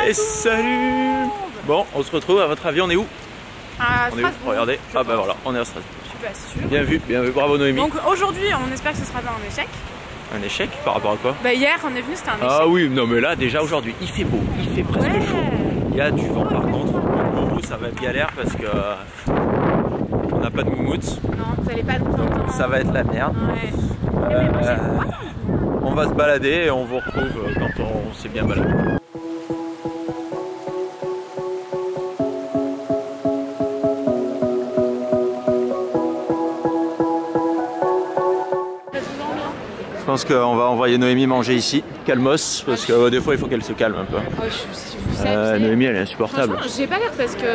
Et salut. Bon, on se retrouve, à votre avis, on est où? À on est où? Regardez, ah bah voilà, on est à Strasbourg. Je suis pas sûre. Bien vu, bravo Noémie. Donc aujourd'hui, on espère que ce sera pas un échec. Un échec par rapport à quoi? Bah hier, on est venu, c'était un échec. Ah oui, non mais là déjà aujourd'hui, il fait beau, il fait presque chaud. Il y a du vent par contre, pour vous ça va être galère parce que on n'a pas de moumoute. Non, vous allez pas nous entendre. Ça va être la merde. Ouais. On va se balader et on vous retrouve quand on s'est bien baladé. Je pense qu'on va envoyer Noémie manger ici, calmos, parce que des fois il faut qu'elle se calme un peu. Noémie elle est insupportable. J'ai pas l'air parce que...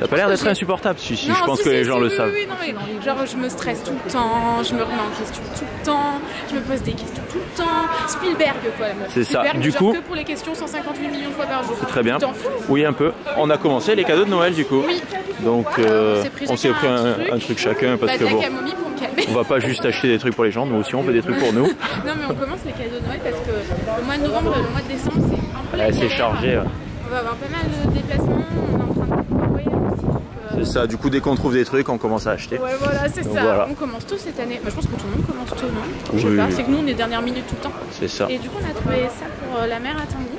T'as pas l'air d'être insupportable, si, non, je pense que les gens le savent. Oui, non, mais genre je me stresse tout le temps, je me remets en question tout le temps, je me pose des questions tout le temps. Spielberg quoi la meuf. C'est ça, du coup... que pour les questions 158 millions de fois par jour. C'est très bien. T'en fous? Oui un peu. On a commencé les cadeaux de Noël du coup. Oui. Donc on s'est pris un truc chacun parce que bon... On va pas juste acheter des trucs pour les gens, nous aussi on fait des trucs pour nous. Non mais on commence les cadeaux de Noël parce que le mois de novembre et le mois de décembre c'est un peu la c'est chargé. Ouais. On va avoir pas mal de déplacements, on est en train de prévoyer aussi. C'est ça, du coup dès qu'on trouve des trucs on commence à acheter. Ouais voilà c'est ça, voilà. On commence tôt cette année. Moi, je pense que tout le monde commence tôt, non? Je sais pas, c'est que nous on est dernière minute tout le temps. C'est ça. Et du coup on a trouvé ça pour la mère à Tanguy.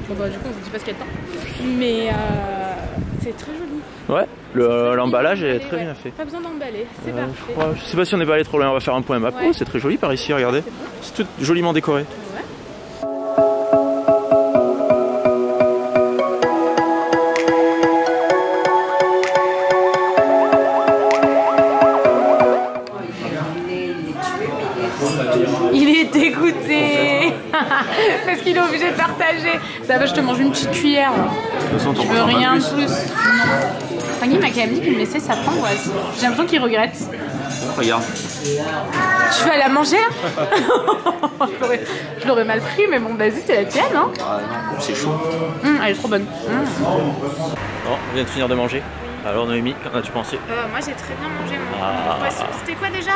Bon bah du coup on vous dit pas ce qu'il y a dedans. Mais c'est très joli. Ouais, l'emballage est très bien fait. Pas besoin d'emballer, c'est parfait. Je sais pas si on est pas allé trop loin, on va faire un point map. Ouais. Oh, c'est très joli par ici, regardez. C'est tout joliment décoré. Ouais. Il est dégoûté parce qu'il est obligé de partager. Ça va, je te mange une petite cuillère. Je veux rien de plus. Tanguy m'a quand même dit qu'il me laissait sa framboise. J'ai l'impression qu'il regrette. Regarde. Tu vas la manger là? Je l'aurais mal pris, mais bon, vas-y, c'est la tienne, hein? Ah non, c'est chaud. Elle est trop bonne. Bon, on vient de finir de manger. Alors Noémie, qu'en as-tu pensé? Moi j'ai très bien mangé. C'était quoi déjà?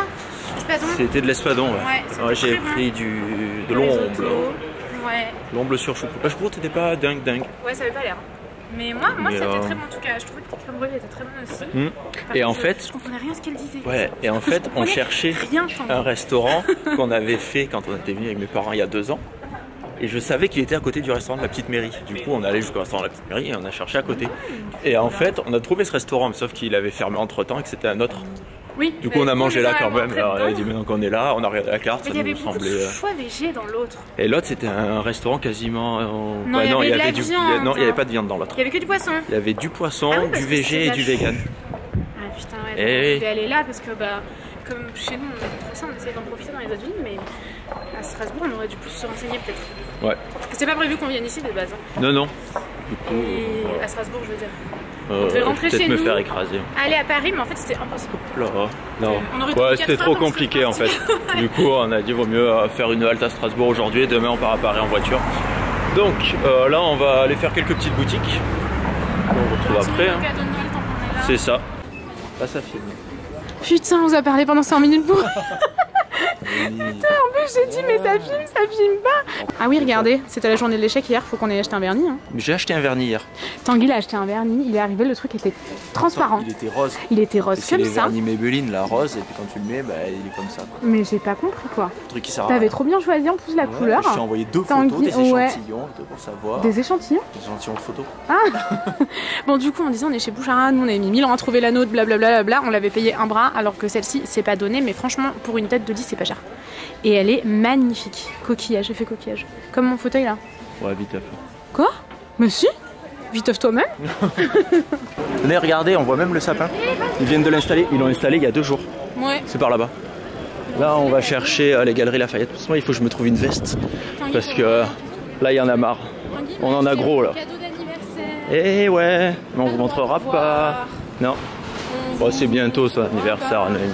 L'espadon? C'était de l'espadon, ouais. Ouais, j'ai pris de l'omble. Ouais. L'omble sur choucroute. La choucroute n'était pas dingue. Ouais, ça avait pas l'air. Mais moi c'était très bon en tout cas. Je trouvais que ta crème brûlée était très bonne aussi. Et en fait, je comprenais rien à ce qu'elle disait. Ouais, et en fait, on cherchait un restaurant qu'on avait fait quand on était venu avec mes parents il y a 2 ans. Et je savais qu'il était à côté du restaurant de la Petite Mairie. Du coup, on allait jusqu'au restaurant de la Petite Mairie et on a cherché à côté. Et en fait, on a trouvé ce restaurant, sauf qu'il avait fermé entre temps et que c'était un autre. Oui. Du coup, on a mangé là quand même. Alors, on a dit maintenant qu'on est là, on a regardé la carte, ça nous semblait. Il y avait beaucoup de choix végé dans l'autre. Et l'autre, c'était un restaurant quasiment. Non, il y avait de la viande. Non, il n'y avait pas de viande dans l'autre. Il y avait que du poisson. Il y avait du poisson, du végé et du vegan. Ah putain, ouais. On devait aller là parce que comme chez nous, on a fait ça, on essaie d'en profiter dans les autres villes, mais à Strasbourg, on aurait dû plus se renseigner peut-être. Ouais. Parce que c'est pas prévu qu'on vienne ici de base. Non. Du coup, et à Strasbourg, je veux dire. On devait rentrer chez nous. Peut-être me faire écraser. Aller à Paris, mais en fait, c'était impossible. Là, non. Ouais, c'était trop compliqué en fait. Du coup, on a dit vaut mieux faire une halte à Strasbourg aujourd'hui et demain on part à Paris en voiture. Donc là, on va aller faire quelques petites boutiques. On retrouve après. C'est ça. Là, ça filme. Putain, on vous a parlé pendant 5 minutes pour... Putain, en plus j'ai dit mais ça filme pas. Ah oui, regardez, c'était la journée de l'échec hier, faut qu'on ait acheté un vernis. Hein. J'ai acheté un vernis hier. Tanguy a acheté un vernis, il est arrivé, le truc était transparent. Il était rose. Il était rose comme ça. C'est les vernis Maybelline, la rose, et puis quand tu le mets, il est comme ça. Quoi. Mais j'ai pas compris quoi. Le truc qui sert à... T'avais trop bien choisi en plus la couleur. Je t'ai envoyé 2 photos, des échantillons pour savoir. Des échantillons? Des échantillons de photos. Ah. Bon du coup on disait on est chez Bouchara, nous on avait mis 1000 ans à trouver la nôtre, blablabla, on l'avait payé un bras alors que celle-ci c'est pas donné, mais franchement pour une tête de 10 c'est pas cher. Et elle est magnifique. Coquillage, j'ai fait coquillage. Comme mon fauteuil là. Ouais, viteuf. Quoi? Mais si. Viteuf toi-même. Venez regarder, on voit même le sapin. Ils viennent de l'installer, ils l'ont installé il y a 2 jours. Ouais. C'est par là-bas. Là on va chercher les galeries Lafayette. Parce que moi il faut que je me trouve une veste. Parce que là il y en a marre. On en a gros là. Cadeau d'anniversaire. Eh ouais, mais on vous montrera pas. Non. Bon, c'est bientôt ça, anniversaire à Noémie.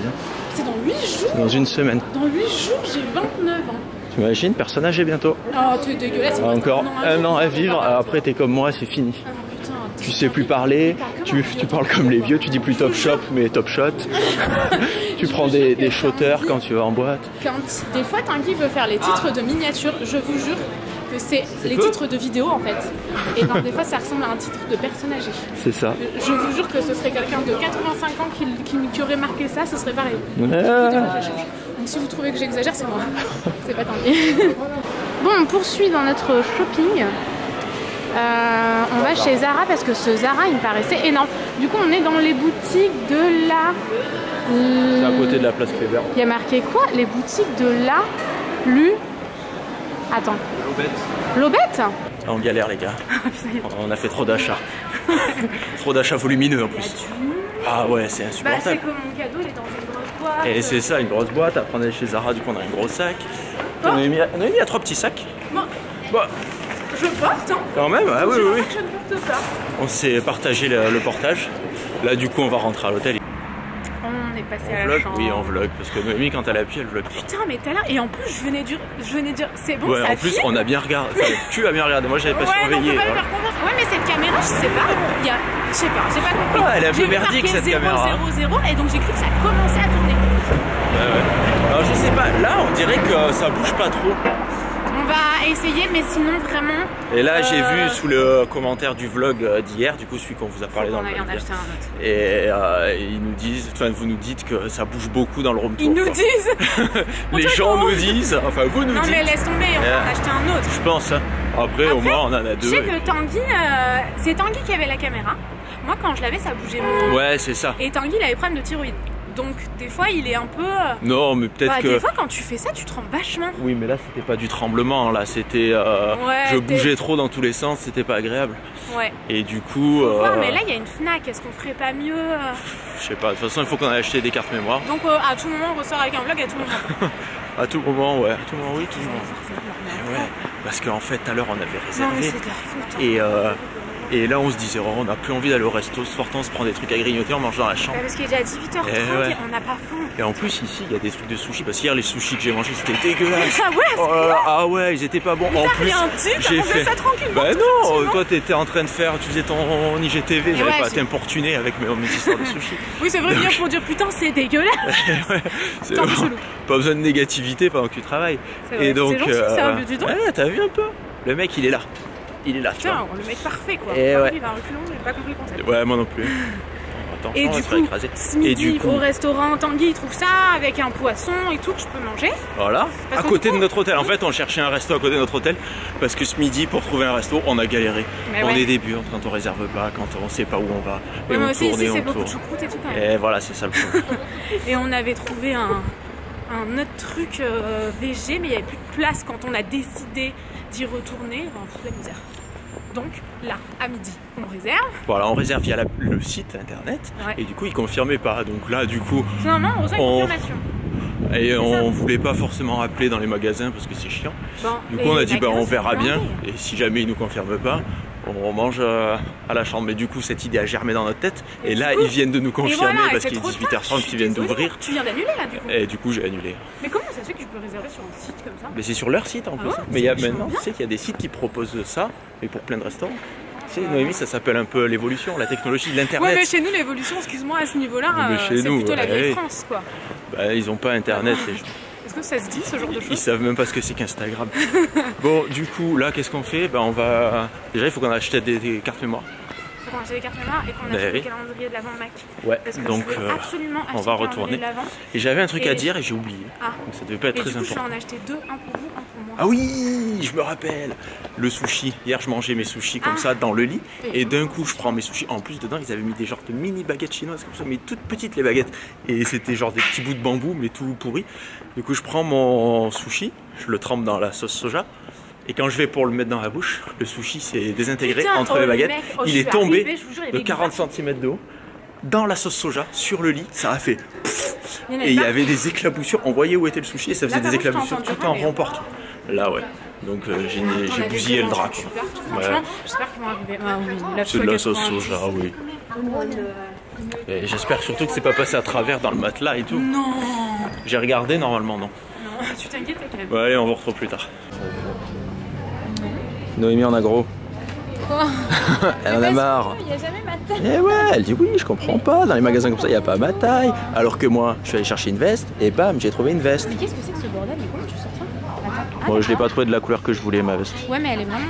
C'est dans 8 jours. Dans une semaine. Dans 8 jours, j'ai 29 ans. T'imagines, personne âgé bientôt. Oh, t'es dégueulasse. Encore un an à vivre, après t'es comme moi, c'est fini. Ah, putain, tu sais plus parler, tu parles comme les vieux, tu dis plus top shop mais top shot. Tu prends des shooters quand tu vas en boîte. Quand des fois Tanguy veut faire les titres de miniatures, je vous jure que que c'est les titres de vidéos en fait. Et donc des fois ça ressemble à un titre de personne âgée. C'est ça. Je vous jure que ce serait quelqu'un de 85 ans qui aurait marqué ça, ce serait pareil. Donc si vous trouvez que j'exagère, c'est moi. C'est pas tant pis. Bon, on poursuit dans notre shopping. On va chez Zara parce que ce Zara il me paraissait énorme. Du coup on est dans les boutiques de la... C'est à côté de la place Kléber. Il y a marqué quoi? Les boutiques de la... Attends. L'Aubette. On galère les gars. On a fait trop d'achats. Trop d'achats volumineux en plus. Ah ouais, c'est insupportable. Bah, c'est que mon cadeau il est dans une grosse boîte. Et c'est ça, une grosse boîte. Après on est chez Zara, du coup on a un gros sac. On a mis à 3 petits sacs. Bon. Bah. Je porte hein. Quand même, ah oui, oui. Je ne porte pas. On s'est partagé le portage. Là du coup on va rentrer à l'hôtel. On est passé à la vlog, chambre. oui, on vlog, parce que Noémie, quand elle appuie, elle vlog. Putain, mais t'as là, et en plus, je venais dire, c'est bon, ouais, ça en plus, filme. on a bien regardé. Enfin, tu as bien regardé, moi, j'avais pas surveillé. Donc on peut pas faire confiance. Ouais, mais cette caméra, je sais pas, je sais pas, j'ai pas compris. Ah, elle est un peu merdique, cette caméra. 0, 0, et donc j'ai cru que ça commençait à tourner. Ouais. Alors, je sais pas, là, on dirait que ça bouge pas trop. On va essayer, mais sinon, vraiment. Et là, j'ai vu sous le commentaire du vlog d'hier, du coup, celui qu'on vous a parlé dans le vlog. Et ils nous disent, enfin, vous nous dites que ça bouge beaucoup dans le room tour. Ils nous disent. Les gens nous disent, enfin, vous nous dites. Non, mais laisse tomber, on va en acheter un autre. Je pense, hein. Après, au moins, on en a deux. Je sais que Tanguy, c'est Tanguy qui avait la caméra. Moi, quand je l'avais, ça bougeait moins. Ouais, c'est ça. Et Tanguy, il avait problème de thyroïde. Donc des fois il est un peu... Non mais peut-être que... Des fois quand tu fais ça tu trembles vachement. Oui mais là c'était pas du tremblement, là c'était... je bougeais trop dans tous les sens, c'était pas agréable. Ouais. Et du coup... mais là il y a une Fnac, est-ce qu'on ferait pas mieux Je sais pas, de toute façon il faut qu'on aille acheter des cartes mémoire. Donc à tout moment on ressort avec un vlog à tout moment. À tout moment, ouais. À tout moment, oui, tout le moment. Ouais, parce qu'en fait tout à l'heure on avait réservé. Non, mais c'est de la faute. Et là on se disait, oh, on n'a plus envie d'aller au resto, ce fort on se prend des trucs à grignoter, on mange dans la chambre. Parce qu'il est déjà 18h30, on n'a pas faim. Et en plus ici il y a des trucs de sushi, parce qu'hier les sushis que j'ai mangés c'était dégueulasse. Ah ouais, ah ouais, ils étaient pas bons. En plus j'ai fait ça tranquillement. Bah non, toi t'étais en train de faire, tu faisais ton IGTV, j'avais pas à t'importuner avec mes histoires de sushi. Oui c'est vrai, bien pour dire putain c'est dégueulasse. Ouais, c'est pas besoin de négativité pendant que tu travailles. Et donc, c'est gentil, ça, du temps. Ouais, t'as vu un peu. Le mec il est là. Il est là, tu vois. Le mec parfait quoi. Et ouais. Il va reculons, j'ai pas compris le concept. Ouais, moi non plus. Attends, et du coup, ce midi au restaurant, Tanguy il trouve ça avec un poisson et tout que je peux manger. Voilà, à côté de notre hôtel. En fait, on cherchait un resto à côté de notre hôtel parce que ce midi, pour trouver un resto, on a galéré. On est des burnes quand on réserve pas, quand on sait pas où on va. Et mais aussi ici, c'est beaucoup de choucroute et tout quand même. Et voilà, c'est ça le problème. Et on avait trouvé un autre truc VG, mais il n'y avait plus de place quand on a décidé d'y retourner. Enfin, fou la misère. Donc là, à midi, on réserve. Voilà, on réserve via le site internet. Ouais. Et du coup, ils confirmaient pas. Donc là, du coup, normalement, on reçoit une confirmation. Et on voulait pas forcément appeler dans les magasins parce que c'est chiant. Bon, du coup, on a dit bah on verra bien. Et si jamais ils nous confirment pas, on mange à la chambre. Mais du coup, cette idée a germé dans notre tête. Et là, ils viennent de nous confirmer parce qu'il est 18h30 qu'ils viennent d'ouvrir. Tu viens d'annuler là, du coup. Et du coup, j'ai annulé. Mais comment ça se fait que tu peux réserver sur un site comme ça? Mais c'est sur leur site en plus. Ouais, mais maintenant, tu sais qu'il y a des sites qui proposent ça, mais pour plein de restaurants. Tu sais, Noémie, ça s'appelle un peu l'évolution, la technologie de l'internet. Ouais, mais chez nous, l'évolution, excuse-moi, à ce niveau-là, c'est plutôt la vieille France, quoi. Bah, ils ont pas internet, les gens. Est-ce que ça se dit, ce genre de choses? Ils savent même pas ce que c'est qu'Instagram. Bon, du coup, là, qu'est-ce qu'on fait? Bah, on va... Déjà, il faut qu'on achète des cartes mémoire. Il faut qu'on achète des cartes mémoire et qu'on achète le calendrier de l'Avent Mac. Ouais, parce que donc on va retourner. Et j'avais un truc à dire et j'ai oublié. Ah. Donc ça devait pas être très important. Je vais en acheter deux, un pour vous, un pour moi. Ah oui, je me rappelle. Le sushi. Hier, je mangeais mes sushis comme ça dans le lit. Et d'un coup, je prends mes sushis. En plus, dedans, ils avaient mis des genres de mini baguettes chinoises comme ça, mais toutes petites les baguettes. Et c'était genre des petits bouts de bambou, mais tout pourri. Du coup, je prends mon sushi, je le trempe dans la sauce soja. Et quand je vais pour le mettre dans la bouche, le sushi s'est désintégré entre les baguettes. Il est tombé de 40 cm de haut dans la sauce soja sur le lit. Ça a fait pff, et il y avait des éclaboussures. On voyait où était le sushi et ça faisait des éclaboussures tout en rond partout. Là, ouais. Donc j'ai bousillé le drap. Franchement, j'espère qu'ils vont arriver. Ah oui, c'est de la sauce soja, oui. Et j'espère surtout que c'est pas passé à travers dans le matelas et tout. Non. J'ai regardé, normalement non. Non, tu t'inquiètes quand même. Ouais, allez, on vous retrouve plus tard. Noémie en agro. Quoi? Elle en a marre. Il n'y a jamais ma taille. Et ouais, elle dit oui, je comprends pas. Dans les magasins comme ça, il n'y a pas ma taille. Alors que moi, je suis allé chercher une veste et bam, j'ai trouvé une veste. Mais qu'est-ce que c'est que ce bordel? Mais comment tu sors ça? Attends. Bon, je l'ai pas trouvé de la couleur que je voulais, ma veste. Ouais, mais elle est vraiment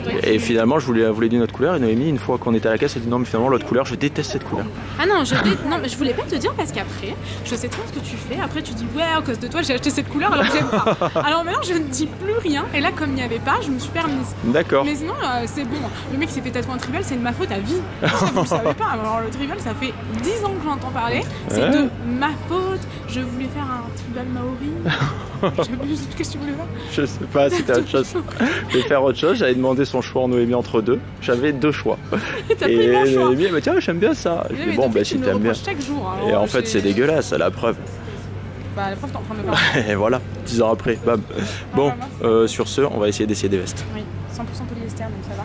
belle. Et finalement, je voulais d'une autre couleur. Et Noémie, une fois qu'on était à la caisse, elle a dit non, mais finalement, l'autre couleur, je déteste cette couleur. Ah non, non, mais je voulais pas te dire parce qu'après, je sais trop ce que tu fais. Après, tu dis ouais, à cause de toi, j'ai acheté cette couleur alors que j'aime pas. Alors maintenant, je ne dis plus rien. Et là, comme il n'y avait pas, je me suis permise. D'accord. Mais sinon, c'est bon. Le mec qui s'est fait tatouer un tribal, c'est de ma faute à vie. Ça, vous le savez pas. Alors, le tribal, ça fait 10 ans que j'entends parler. C'est de ma faute. Je voulais faire un tribal maori. Qu'est-ce que tu voulais faire? Je sais pas, c'était autre chose. Je vais faire autre chose. J'avais demandé son choix en Noémie entre deux. J'avais 2 choix. Et Noémie, elle m'a dit tiens, j'aime bien ça. Je dis bon, bah si t'aimes bien. Chaque jour, et en fait, c'est dégueulasse, à la preuve. Bah, la preuve, t'es en train de me parler. Et voilà, 10 ans après, bam. Bon, sur ce, on va essayer d'essayer des vestes. Oui, 100% polyester, donc ça va.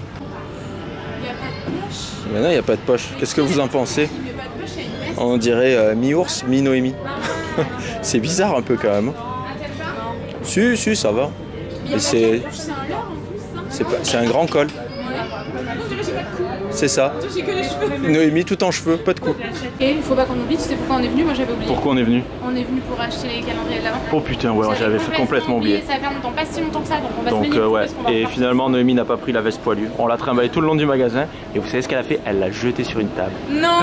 Il n'y a pas de poche. Maintenant, il n'y a pas de poche. Qu'est-ce que vous en pensez? On dirait mi-ours, mi-Noémie. C'est bizarre un peu quand même. Si, ça va. Et c'est un grand col. C'est ça. Noémie tout en cheveux, pas de cou. Et il faut pas qu'on oublie, tu sais pourquoi on est venu? Moi j'avais oublié. Pourquoi on est venu? On est venu pour acheter les calendriers de l'avant. Oh putain, ouais, j'avais complètement oublié. Ça fait longtemps, pas si longtemps que ça, donc on va se baigner. Ouais. Et finalement, Noémie n'a pas pris la veste poilue. On l'a trimballée tout le long du magasin. Et vous savez ce qu'elle a fait? Elle l'a jetée sur une table. Non.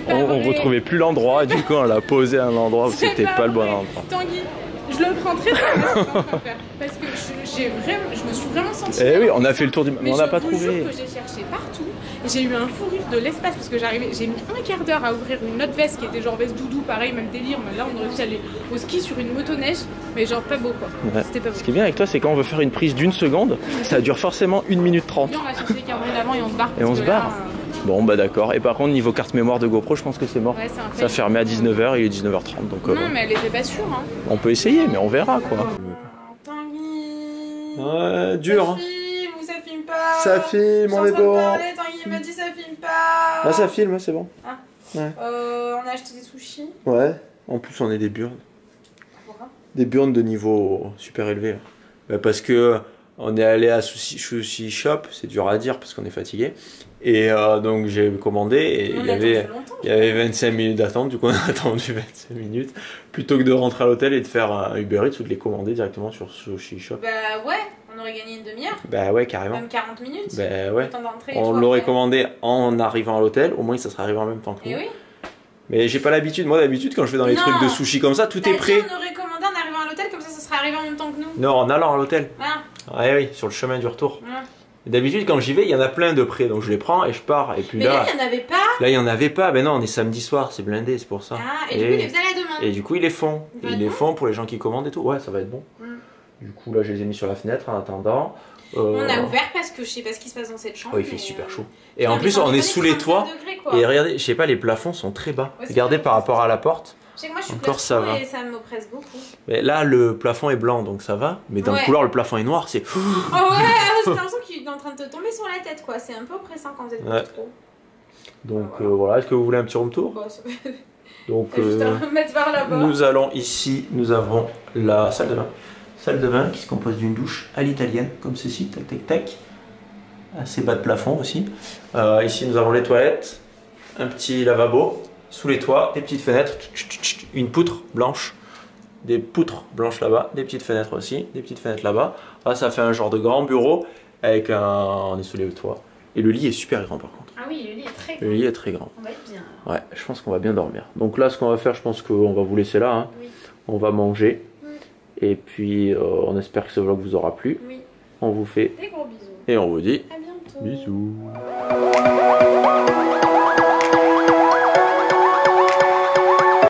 On retrouvait plus l'endroit. Et du coup, on l'a posée à un endroit où c'était pas le bon endroit. Tanguy, je le prends très bien parce que je me suis vraiment sentie. Eh oui, on a fait le tour du. Mais on n'a pas trouvé. Je que j'ai cherché partout et j'ai eu un fou rire de l'espace parce que j'ai mis un quart d'heure à ouvrir une autre veste qui était genre veste doudou, pareil, même délire. Mais là, on aurait dû aller au ski sur une motoneige, mais genre pas beau quoi. Ouais. C'était pas beau. Ce qui est bien avec toi, c'est quand on veut faire une prise d'1 seconde, ça dure forcément 1 minute 30. On va chercher les calendriers d'avant et on se barre. Et on se barre. Bon bah d'accord, et par contre niveau carte mémoire de GoPro je pense que c'est mort. Ouais, ça fermait à 19h, il est 19h30 donc... Non mais elle était pas sûre hein. On peut essayer mais on verra quoi. Tanguy. Ouais, dur. Ça filme ou ça filme pas? Ça filme, on est bon. Tanguy m'a dit ça filme pas. Là ça filme, c'est bon. Ah. Ouais. On a acheté des sushis. Ouais, en plus on est des burnes. Pourquoi? Des burnes de niveau super élevé. Bah, parce que on est allé à Sushi Shop, c'est dur à dire parce qu'on est fatigué. Et donc j'ai commandé et il y avait 25 minutes d'attente, du coup on a attendu 25 minutes plutôt que de rentrer à l'hôtel et de faire un Uber Eats ou de les commander directement sur Sushi Shop. Bah ouais, on aurait gagné une demi-heure. Bah ouais, carrément. Même 40 minutes. Bah ouais. On l'aurait commandé en arrivant à l'hôtel, au moins ça serait arrivé en même temps que nous. Et oui. Mais j'ai pas l'habitude, moi d'habitude quand je vais dans les trucs de sushi comme ça, tout est prêt. On aurait commandé en arrivant à l'hôtel, comme ça serait arrivé en même temps que nous. Non, en allant à l'hôtel. Ah. Ouais, oui, sur le chemin du retour. D'habitude, quand j'y vais, il y en a plein de près, donc je les prends et je pars. Et puis mais là, il n'y en avait pas. Là, il n'y en avait pas. Ben non, on est samedi soir, c'est blindé, c'est pour ça. Ah, et du coup, ils les faisaient la demande. Et du coup, ils les font. Ils les font pour les gens qui commandent et tout. Ouais, ça va être bon. Du coup, là, je les ai mis sur la fenêtre en attendant. On a ouvert parce que je sais pas ce qui se passe dans cette chambre. Oh, il fait super chaud. Et en plus, on est sous les toits. Et regardez, je sais pas, les plafonds sont très bas. Regardez par rapport à la porte. Moi, je suis encore ça va. Et ça m'oppresse beaucoup. Mais là, le plafond est blanc, donc ça va. Mais dans le couloir, le plafond est noir, c'est. Oh ouais, j'ai l'impression qu'il est en train de te tomber sur la tête, quoi. C'est un peu oppressant quand vous êtes trop. Donc voilà, est-ce que vous voulez un petit room tour? Donc nous allons ici, nous avons la salle de bain. Salle de bain qui se compose d'une douche à l'italienne, comme ceci, tac tac tac. Assez bas de plafond aussi. Ici nous avons les toilettes, un petit lavabo. Sous les toits, des petites fenêtres, une poutre blanche, des poutres blanches là-bas, des petites fenêtres aussi, des petites fenêtres là-bas. Là, ça fait un genre de grand bureau avec un... On est sous les toits. Et le lit est super grand par contre. Ah oui, le lit est très grand. Le lit est très grand. On va être bien. Ouais, je pense qu'on va bien dormir. Donc là, ce qu'on va faire, je pense qu'on va vous laisser là. Hein. Oui. On va manger. Oui. Et puis, on espère que ce vlog vous aura plu. Oui. On vous fait des gros bisous. Et on vous dit à bientôt. Bisous.